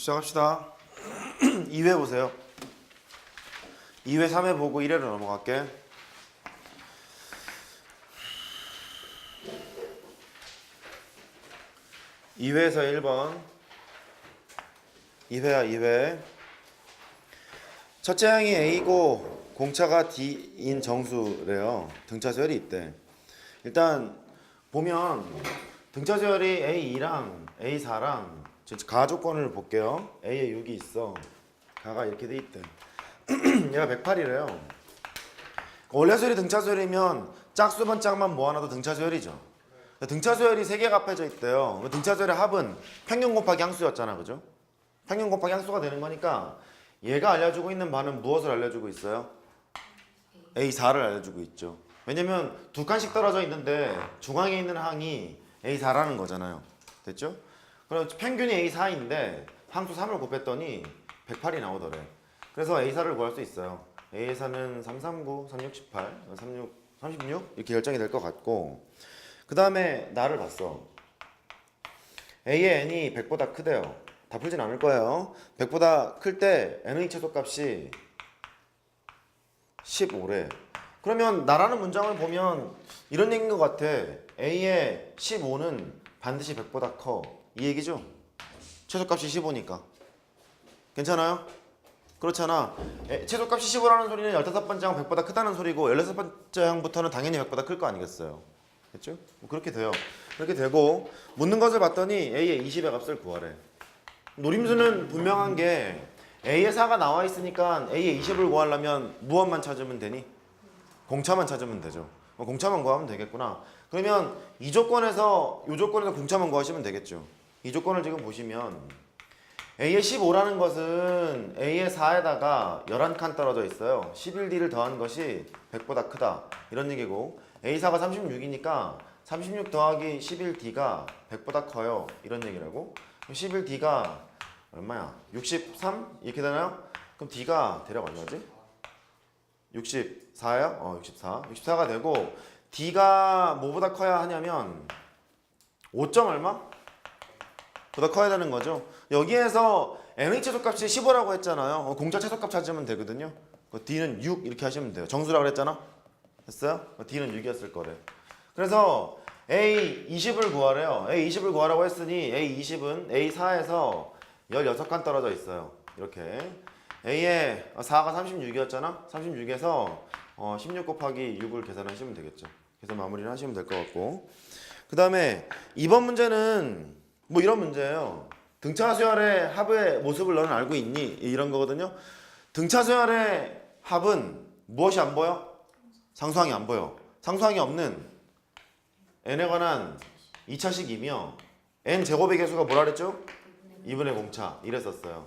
시작합시다. 2회 보세요. 2회 3회 보고 1회로 넘어갈게. 이회에서 1번 2회야 2회. 첫째 항이 A고 공차가 D인 정수래요. 등차 수열이 있대. 일단 보면 등차 수열이 A2랑 A4랑 가 조건을 볼게요. A에 6이 있어. 가가 이렇게 돼 있대. 얘가 108이래요. 원래 수열이 등차 수열이면 짝수번 짝만 모아놔도 등차 수열이죠. 등차 수열이 3개가 합해져 있대요. 등차 수열의 합은 평균 곱하기 항수였잖아, 그죠? 평균 곱하기 항수가 되는 거니까 얘가 알려주고 있는 바는 무엇을 알려주고 있어요? A4를 알려주고 있죠. 왜냐면 두 칸씩 떨어져 있는데 중앙에 있는 항이 A4라는 거잖아요. 됐죠? 그럼 평균이 A4인데 항수 3을 곱했더니 108이 나오더래. 그래서 A4를 구할 수 있어요. A4는 339, 3618, 36 이렇게 결정이 될 것 같고, 그 다음에 나를 봤어. A의 n이 100보다 크대요. 다 풀진 않을 거예요. 100보다 클 때 n의 최소값이 15래. 그러면 나라는 문장을 보면 이런 얘기인 것 같아. A의 15는 반드시 100보다 커. 이 얘기죠? 최소값이 15니까. 괜찮아요? 그렇잖아. 최소값이 15라는 소리는 15번째 항 100보다 크다는 소리고 16번째 항부터는 당연히 100보다 클 거 아니겠어요? 됐죠? 뭐 그렇게 돼요. 그렇게 되고 묻는 것을 봤더니 A의 20의 값을 구하래. 노림수는 분명한 게 A의 4가 나와 있으니까 A의 20을 구하려면 무엇만 찾으면 되니? 공차만 찾으면 되죠. 공차만 구하면 되겠구나. 그러면 이 조건에서 공차만 구하시면 되겠죠. 이 조건을 지금 보시면 A의 15라는 것은 A의 4에다가 11칸 떨어져 있어요. 11D를 더한 것이 100보다 크다. 이런 얘기고 A4가 36이니까 36 더하기 11D가 100보다 커요. 이런 얘기라고. 11D가 얼마야? 63? 이렇게 되나요? 그럼 D가 대략 얼마지? 64요? 64. 64가 되고 D가 뭐보다 커야 하냐면 5점 얼마? 보다 커야 되는 거죠. 여기에서 n의 최소값이 15라고 했잖아요. 공차 최소값 찾으면 되거든요. D는 6 이렇게 하시면 돼요. 정수라고 그랬잖아. 됐어요? D는 6이었을 거래. 그래서 A20을 구하래요. A20을 구하라고 했으니 A20은 A4에서 16칸 떨어져 있어요. 이렇게. A의 4가 36이었잖아. 36에서 16 곱하기 6을 계산하시면 되겠죠. 그래서 마무리를 하시면 될 것 같고, 그 다음에 이번 문제는 뭐 이런 문제예요. 등차 수열의 합의 모습을 너는 알고 있니? 이런 거거든요. 등차 수열의 합은 무엇이 안 보여? 상수항이 안 보여. 상수항이 없는 n에 관한 2차식이며 n 제곱의 개수가 뭐라 그랬죠? 2분의 공차 이랬었어요.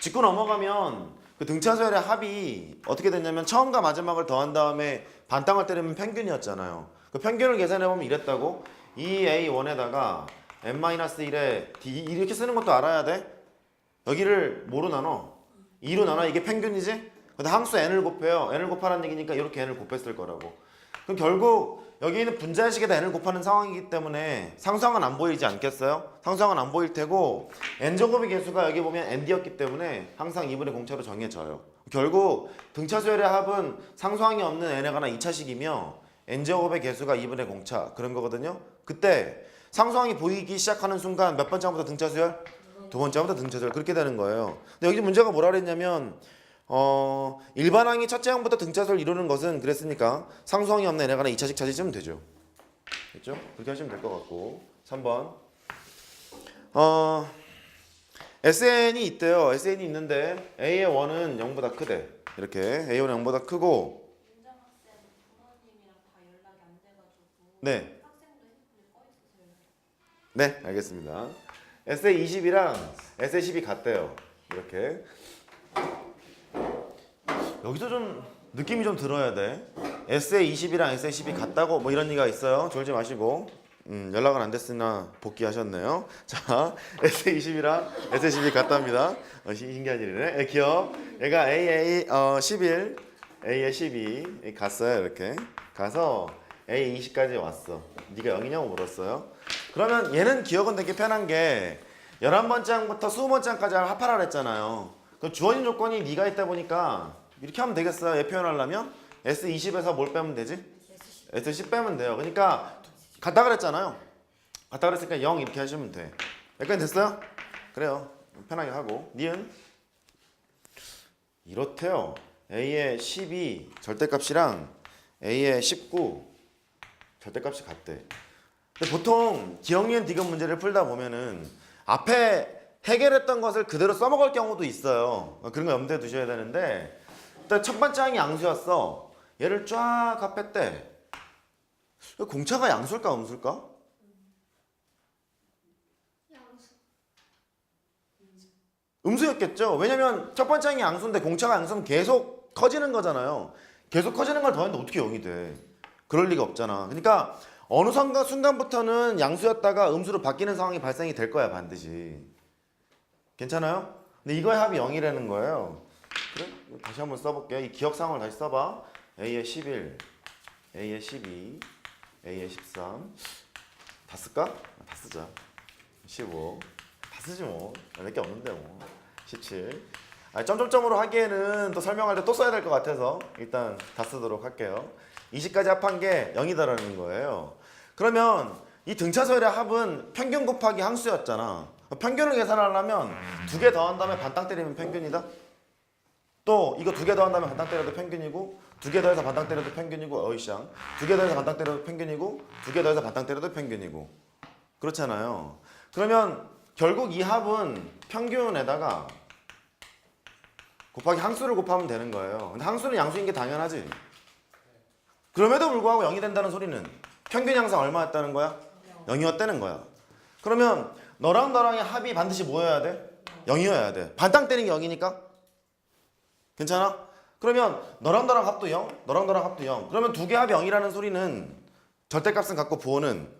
짚고 넘어가면 그 등차 수열의 합이 어떻게 됐냐면 처음과 마지막을 더한 다음에 반땅을 때리면 평균이었잖아요. 그 평균을 계산해보면 이랬다고. 2A1에다가 n-1에 D 이렇게 쓰는 것도 알아야 돼. 여기를 뭐로 나눠? 2로 나눠. 이게 평균이지? 근데 항수 n을 곱해요. n을 곱하라는 얘기니까 이렇게 n을 곱했을 거라고. 그럼 결국 여기는 분자식에다 n을 곱하는 상황이기 때문에 상수항은 안 보이지 않겠어요? 상수항은 안 보일 테고 n제곱의 개수가 여기 보면 nd였기 때문에 항상 2분의 공차로 정해져요. 결국 등차 수열의 합은 상수항이 없는 n에 관한 2차식이며 n제곱의 개수가 2분의 공차 그런 거거든요. 그때 상수항이 보이기 시작하는 순간 몇 번째 항부터 등차 수열? 두 번째 항부터 등차 수열. 그렇게 되는 거예요. 근데 여기 문제가 뭐라 그랬냐면 일반항이 첫째 항부터 등차 수열 이루는 것은 그랬으니까 상수항이 없는 n에 관한 2차식 찾으시면 되죠. 됐죠? 그렇게 하시면 될 것 같고. 3번 SN이 있대요. SN이 있는데 A의 1은 0보다 크대. 이렇게 A의 1은 0보다 크고 네. 네, 알겠습니다. SA20이랑 SA10이 같대요. 이렇게. 여기서 좀 느낌이 좀 들어야 돼. SA20이랑 SA10이 같다고 뭐 이런 얘기가 있어요. 졸지 마시고. 연락은 안 됐으나 복귀하셨네요. 자, SA20이랑 SA10이 같답니다. 신기한 일이네. 기억. 얘가 AA11, A의 12 갔어요. 이렇게. 가서 A20까지 왔어. 네가 0이냐고 물었어요. 그러면 얘는 기억은 되게 편한 게 11번째 항부터 20번째 항까지 합하라 그랬잖아요. 그 주어진 조건이 네가 있다 보니까 이렇게 하면 되겠어요. 얘 표현하려면 S20에서 뭘 빼면 되지? S10 빼면 돼요. 그러니까 같다 그랬잖아요. 같다 그랬으니까 0 이렇게 하시면 돼. 여기까지 됐어요? 그래요. 편하게 하고. 니은 이렇대요. A의 12 절대값이랑 A의 19 절대값이 같대. 근데 보통 기억, 니은, 디귿 문제를 풀다 보면은 앞에 해결했던 것을 그대로 써먹을 경우도 있어요. 그런 거 염두에 두셔야 되는데 일단 첫 번째 항이 양수였어. 얘를 쫙 합했대. 공차가 양수일까 음수일까? 음수였겠죠. 왜냐면 첫 번째 항이 양수인데 공차가 양수면 계속 커지는 거잖아요. 계속 커지는 걸 더했는데 어떻게 0이 돼? 그럴 리가 없잖아. 그러니까 어느 순간부터는 양수였다가 음수로 바뀌는 상황이 발생이 될 거야 반드시. 괜찮아요? 근데 이거의 합이 0이라는 거예요. 그래? 다시 한번 써볼게요. 이 기억 상황을 다시 써봐. A의 11, A의 12, A의 13. 다 쓸까? 다 쓰자. 15. 다 쓰지 뭐. 몇 개 없는데 뭐. 17. 점점점으로 하기에는 또 설명할 때 또 써야 될 것 같아서 일단 다 쓰도록 할게요. 20까지 합한 게 0이다라는 거예요. 그러면 이 등차수열의 합은 평균 곱하기 항수였잖아. 평균을 계산하려면 2개 더한 다음에 반땅 때리면 평균이다. 또 이거 2개 더한 다음에 반땅 때려도 평균이고 2개 더해서 반땅 때려도 평균이고 어이쌍 2개 더해서 반땅 때려도 평균이고 2개 더해서 반땅 때려도 평균이고 그렇잖아요. 그러면 결국 이 합은 평균에다가 곱하기 항수를 곱하면 되는 거예요. 근데 항수는 양수인 게 당연하지. 그럼에도 불구하고 0이 된다는 소리는 평균 양상 얼마였다는 거야? 0이었다는 거야. 그러면 너랑 너랑의 합이 반드시 뭐여야 돼? 0이어야 돼. 반땅 때린 게 0이니까? 괜찮아? 그러면 너랑 너랑 합도 0, 너랑 너랑 합도 0. 그러면 두 개 합이 0이라는 소리는 절대값은 같고 부호는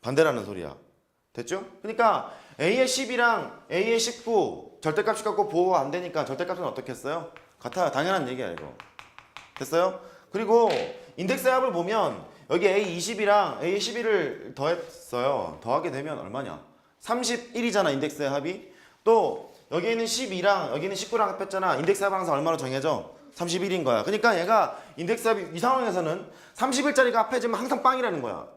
반대라는 소리야. 됐죠? 그러니까 A의 10이랑 A의 19 절대값이 같고 부호가 안 되니까 절대값은 어떻게 했어요? 같아요. 당연한 얘기야 이거. 됐어요? 그리고 인덱스의 합을 보면 여기 A20이랑 A11을 더했어요. 더하게 되면 얼마냐? 31이잖아 인덱스의 합이. 또 여기 있는 12랑 여기 있는 19랑 합했잖아. 인덱스 합 항상 얼마로 정해져? 31인 거야. 그러니까 얘가 인덱스 합이 이 상황에서는 30일짜리가 합해지면 항상 빵이라는 거야.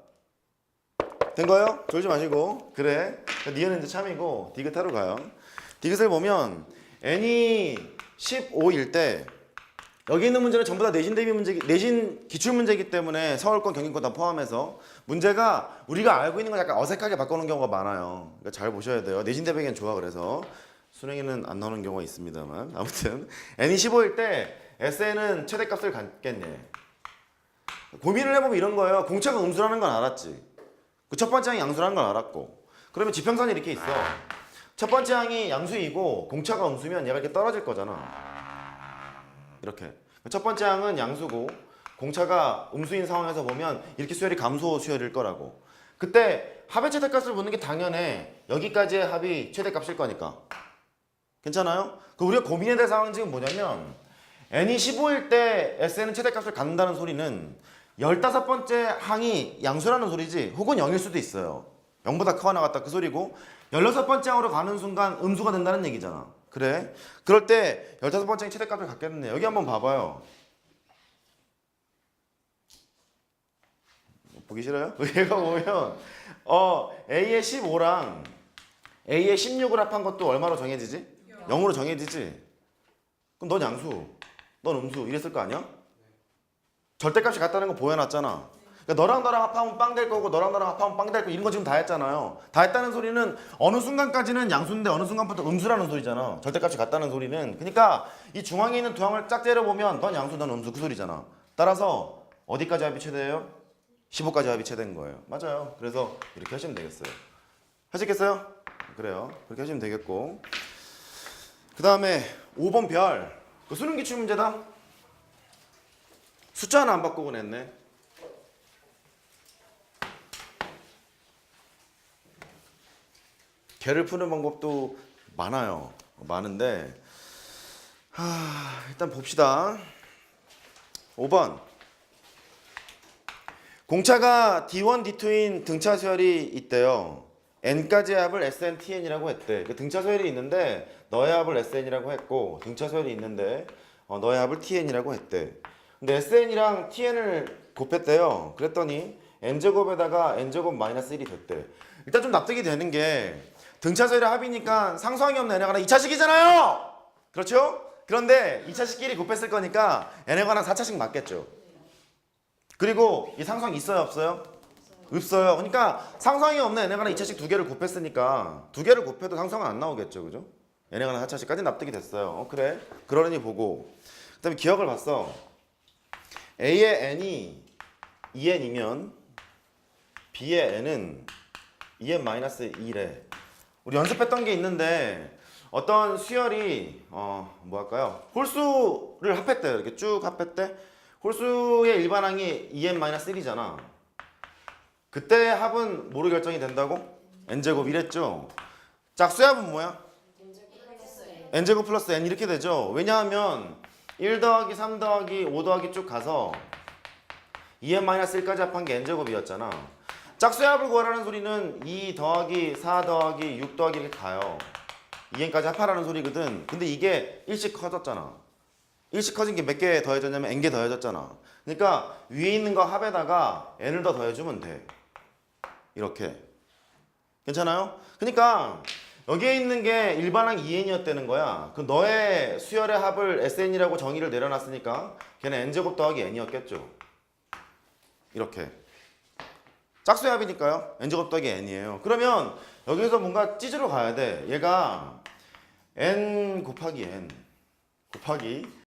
된 거예요? 졸지 마시고. 그래. 니은은 이제 참이고 디귿하러 가요. 디귿을 보면 n이 15일 때 여기 있는 문제는 전부 다 내신 대비 문제, 내신 기출 문제이기 때문에 서울권, 경기권 다 포함해서 문제가 우리가 알고 있는 걸 약간 어색하게 바꾸는 경우가 많아요. 그러니까 잘 보셔야 돼요. 내신 대비는 좋아 그래서 수능에는 안 나오는 경우가 있습니다만 아무튼 n이 15일 때 SN은 최대값을 갖겠네. 고민을 해보면 이런 거예요. 공차가 음수라는 건 알았지. 그 첫 번째 항이 양수라는 건 알았고 그러면 지평선이 이렇게 있어. 첫 번째 항이 양수이고 공차가 음수면 얘가 이렇게 떨어질 거잖아. 이렇게 첫 번째 항은 양수고 공차가 음수인 상황에서 보면 이렇게 수열이 감소 수열일 거라고. 그때 합의 최대값을 보는 게 당연해. 여기까지의 합이 최대값일 거니까. 괜찮아요? 그 우리가 고민해야 될 상황은 지금 뭐냐면 n이 15일 때 SN은 최대값을 갖는다는 소리는 15번째 항이 양수라는 소리지 혹은 0일 수도 있어요. 0보다 커 나갔다 그 소리고 16번째 항으로 가는 순간 음수가 된다는 얘기잖아. 그래? 그럴 때 15번째 최대값을 갖겠네. 여기 한번 봐봐요. 보기 싫어요? 얘가 보면 A의 15랑 A의 16을 합한 것도 얼마로 정해지지? 0으로 정해지지? 그럼 넌 양수, 넌 음수 이랬을 거 아니야? 절대값이 같다는 거 보여놨잖아. 그러니까 너랑 나랑 합하면 빵 될 거고 너랑 나랑 합하면 빵 될 거고 이런 거 지금 다 했잖아요. 다 했다는 소리는 어느 순간까지는 양수인데 어느 순간부터 음수라는 소리잖아. 절대값이 같다는 소리는. 그러니까 이 중앙에 있는 두 항을 쫙 때려보면 넌 양수 넌 음수 그 소리잖아. 따라서 어디까지 합이 최대예요? 15까지 합이 최대인 거예요. 맞아요. 그래서 이렇게 하시면 되겠어요. 하시겠어요? 그래요. 그렇게 하시면 되겠고 그 다음에 5번 별 수능 기출 문제다. 숫자 하나 안 바꾸고 냈네. 개를 푸는 방법도 많아요. 많은데 일단 봅시다. 5번 공차가 D1, D2인 등차 수열이 있대요. n까지의 합을 sn tn이라고 했대. 그 등차 소열이 있는데 너의 합을 sn이라고 했고 등차 소열이 있는데 너의 합을 tn이라고 했대. 근데 sn이랑 tn을 곱했대요. 그랬더니 n제곱에다가 n제곱 마이너스 1이 됐대. 일단 좀 납득이 되는 게 등차 소열의 합이니까 상수항이 없는 n에 관한 2차식이잖아요. 그렇죠? 그런데 2차식끼리 곱했을 거니까 n에 관한 4차식 맞겠죠. 그리고 이 상수항 있어요 없어요? 없어요. 그러니까 상수항이 없는 n에 관한 2차식 두 개를 곱했으니까 두 개를 곱해도 상수항은 안 나오겠죠. 그죠? n에 관한 4차식까지 납득이 됐어요. 그래. 그러니 보고 그 다음에 기억을 봤어. A의 n이 2n이면 B의 n은 2n-1래. 우리 연습했던 게 있는데 어떤 수열이 뭐 할까요? 홀수를 합했대요. 이렇게 쭉 합했대. 홀수의 일반항이 2n-1이잖아. 그때 합은 뭐로 결정이 된다고? n제곱 이랬죠. 짝수의 합은 뭐야? n제곱 플러스 n 이렇게 되죠. 왜냐하면 1 더하기 3 더하기 5 더하기 쭉 가서 2n-1까지 합한 게 n제곱이었잖아. 짝수의 합을 구하라는 소리는 2 더하기 4 더하기 6 더하기 이렇게 가요. 2n까지 합하라는 소리거든. 근데 이게 1씩 커졌잖아. 1씩 커진 게 몇 개 더해졌냐면 n개 더해졌잖아. 그러니까 위에 있는 거 합에다가 n을 더 더해주면 돼. 이렇게. 괜찮아요? 그러니까 여기에 있는 게 일반항 2n이었다는 거야. 그 너의 수열의 합을 sn이라고 정의를 내려놨으니까 걔는 n제곱 더하기 n이었겠죠. 이렇게. 짝수의 합이니까요. n제곱 더하기 n이에요. 그러면 여기서 뭔가 찌질러 가야 돼. 얘가 n 곱하기 n 곱하기